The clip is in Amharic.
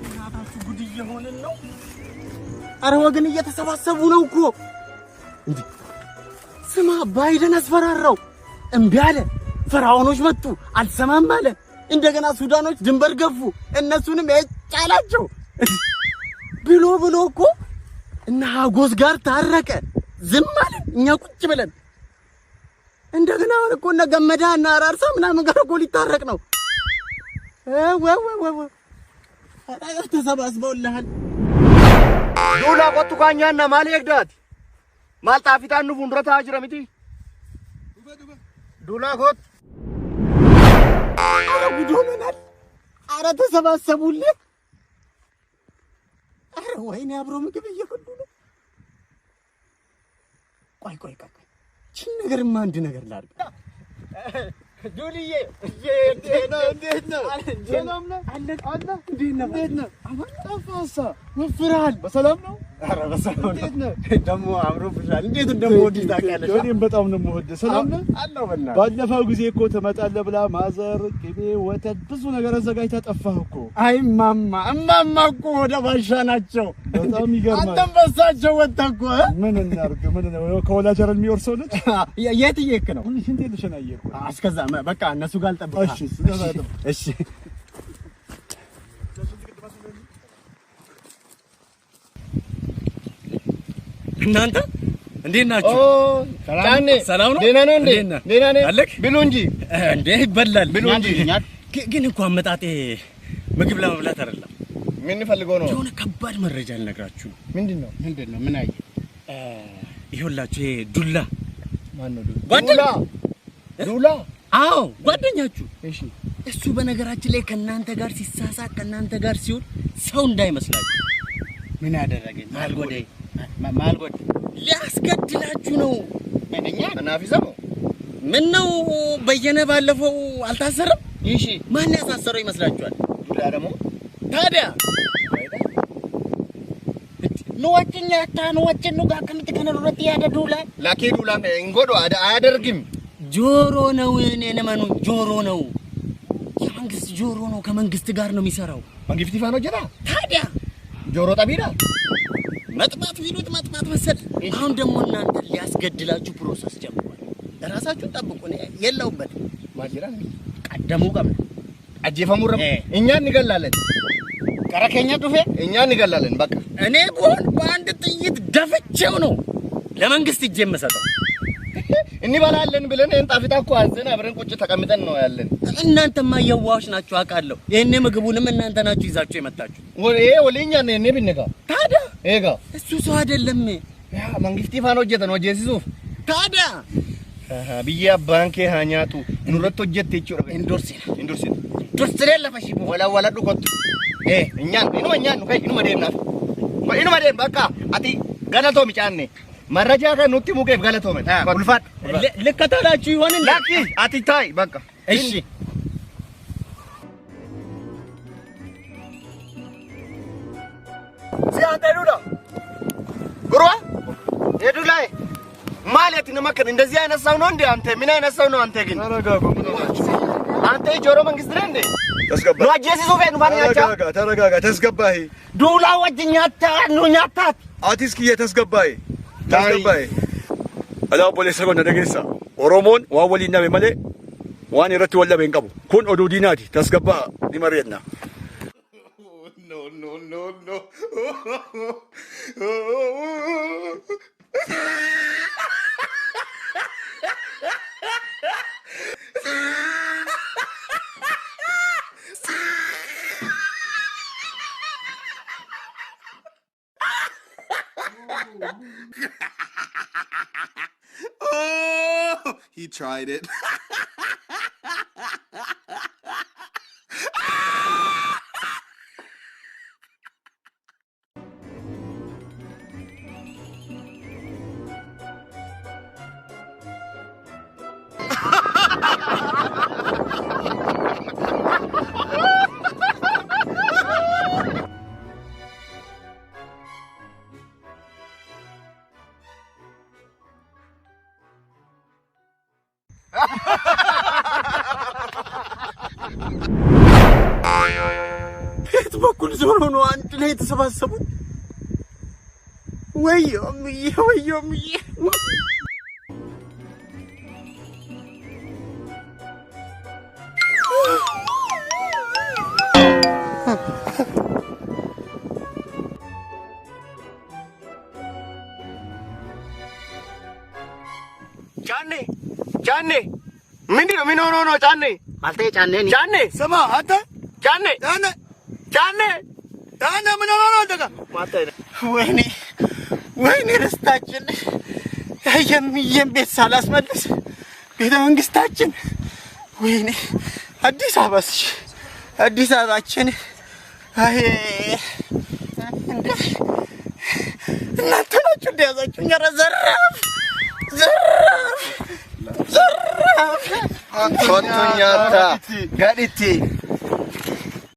እናታችሁ ጉድ እየሆንን ነው። አረ ወገን እየተሰባሰቡ ነው እኮ እንዴ! ስማ ባይደን አስፈራራው እምቢ አለ። ፈራዖኖች መጡ አልሰማም አለ። እንደገና ሱዳኖች ድንበር ገፉ እነሱንም ያጫላቸው ብሎ እኮ እና ሀጎስ ጋር ታረቀ። ዝም አለ እኛ ቁጭ ብለን። እንደገና አሁን እኮ እና ገመዳ እና አራርሳ ምናምን ጋር እኮ ሊታረቅ ነው። ተሰባስበውልሃል። ዱላ ቆጡ ካኛና ማል ይግዳት ማል ጣፊታን ፉንድረታ አጅረምቲ ዱላ ቆጥ አረ ጉድ ሆነናል። አረ ተሰባሰቡልህ። አረ ወይኔ አብሮ ምግብ እየፈሉ ነው። ቆይ ቺን ነገርማ አንድ ነገር ላድርግ። ዱልዬ እንዴት ነው? ሰላም ነው አለ እንዴት ነው? ጠፋሳ ወፍራል። በሰላም ነው? አረ በሰላም እንዴት ነው? ደሞ አምሮብሻል። እንዴት እንደምወድሽ ታውቂያለሽ? እኔም በጣም ነው የምወድህ። ሰላም ነው? አለው በእናትህ ባለፈው ጊዜ እኮ ትመጣለህ ብላ ማዘር ቅቤ፣ ወተት ብዙ ነገር አዘጋጅታ ጠፋህ እኮ። አይ እማማ እኮ ወደ ባሻ ናቸው። በጣም ይገርማል። አንተም በሳቸው ወጣህ እኮ። ምን እናድርግ? ምን ነው ከወላጅ አይደል የሚወርሰው ልጅ? የት እየሄድክ ነው? ሽንቴ ልሸናዬ እኮ። እስከዛ በቃ እነሱ ጋር ልጠብቅህ። እሺ እናንተ እንዴት ናችሁ? ሰላም ነው? ደህና ነው እንዴ? ደህና ነህ? አለክ ብሉ እንጂ እንዴ ይበላል። ብሉ እንጂ ግን እንኳን አመጣጤ ምግብ ለመብላት አይደለም። ምን ፈልገው ነው? የሆነ ከባድ መረጃ ልነግራችሁ። ምንድነው? ምን አየህ? ይኸውላችሁ ይሄ ዱላ ማን ነው? ዱላ? አዎ ጓደኛችሁ። እሺ እሱ በነገራችን ላይ ከናንተ ጋር ሲሳሳቅ ከናንተ ጋር ሲሆን ሰው እንዳይመስላችሁ። ምን ያደረገኝ? ማልጎድ ሊያስገድላችሁ ነው። እኛ እናፊዘው ምን ነው በየነ ባለፈው አልታሰረም? እሺ ማን ያሳሰረው ይመስላችኋል? ዱላ ደግሞ ታዲያ ነው ወጭኑ ጋር ከምትከነሩት ያደ ዱላ ላኬ ዱላ እንጎዶ አያደርግም። ጆሮ ነው። እኔን ማኑ ጆሮ ነው። የመንግስት ጆሮ ነው። ከመንግስት ጋር ነው የሚሰራው። መንግስት ይፋ ነው ጀራ። ታዲያ ጆሮ ጠቢዳ መጥማት ቢሉት መጥማት መሰል። አሁን ደግሞ እናንተ ሊያስገድላችሁ ፕሮሰስ ጀምሯል። ራሳችሁን ጠብቁ። ነው የለውበት ማጅራ ቀደሙ ቀም አጀፈሙ ረም እኛ እንገላለን። ቀረከኛ ዱፌ እኛ እንገላለን። በቃ እኔ ቦን በአንድ ጥይት ደፍቼው ነው ለመንግስት እጄ የምሰጠው። እንበላለን ብለን እንጣፍታ እኮ አዘን አብረን ቁጭ ተቀምጠን ነው ያለን። እናንተማ የዋሽ ናችሁ አውቃለሁ። ይሄኔ ምግቡንም እናንተ ናችሁ ይዛችሁ የመጣችሁ። ወሬ ወለኛ ነው እኔ ብነጋ ታዲያ ኤጋ እሱ ሰው አይደለም። ያ መንግስት ይፋ ነው ጀተ ነው ጀሲሱፍ ታዲያ ብያ ባንኬ ሃኛቱ ኑረቶ ጀት ይችሩ ኢንዶርሲ ለፈሺ ወላ ዱቆት እኛን ነው ከይ መደምና መደም በቃ አቲ ገለቶ ሚጫኔ መረጃ ከኑቲ ሙቀፍ ገለቶ መ ቁልፋት ልከታላችሁ ይሆን ላኪ አቲ ታይ በቃ እሺ ሲያንተ ዱላ ጉሩዋ የዱላይ ማለት ነው መከን እንደዚህ አይነት ሰው ነው እንዴ አንተ? ምን አይነት ሰው ነው አንተ? ግን ተረጋጋ። ምን ሆናችሁ አንተ? ጆሮ መንግስት ነህ እንዴ? ተስገባ ነው አጀሲ ሶፌን ባንያቻ ተረጋጋ። ተስገባህ ዱላ ወጅኛታ ኑኛታ አቲስኪ የተስገባህ አላ ፖሊስ ሰጎን ደገሳ ኦሮሞን ዋወሊና በመለ ዋን ይረቱ ወላ በእንቀቡ ኩን ኦዱ ዲናቲ ተስገባ ዲመረና no Oh, he tried it. Ha ha ha! በኩል ዞሮ ነው አንድ ላይ የተሰባሰቡት? ወዮ ምዬ ጫኔ ምንድን ነው? ምን ሆኖ ነው ጫኔ? አንተ ጫኔ ጫኔ ስማ አንተ ጫኔ ምን ሆኖ ነው አንተ ጋር? ወይኔ ርስታችን የሚየም ቤት ሳላስመልስ ቤተ መንግስታችን ወይኔ አዲስ አበባችን አይ እናንተ ናችሁ እንደያዛችሁኝ። ኧረ ዘራፍ ኮንቶኛታ ጋዲቲ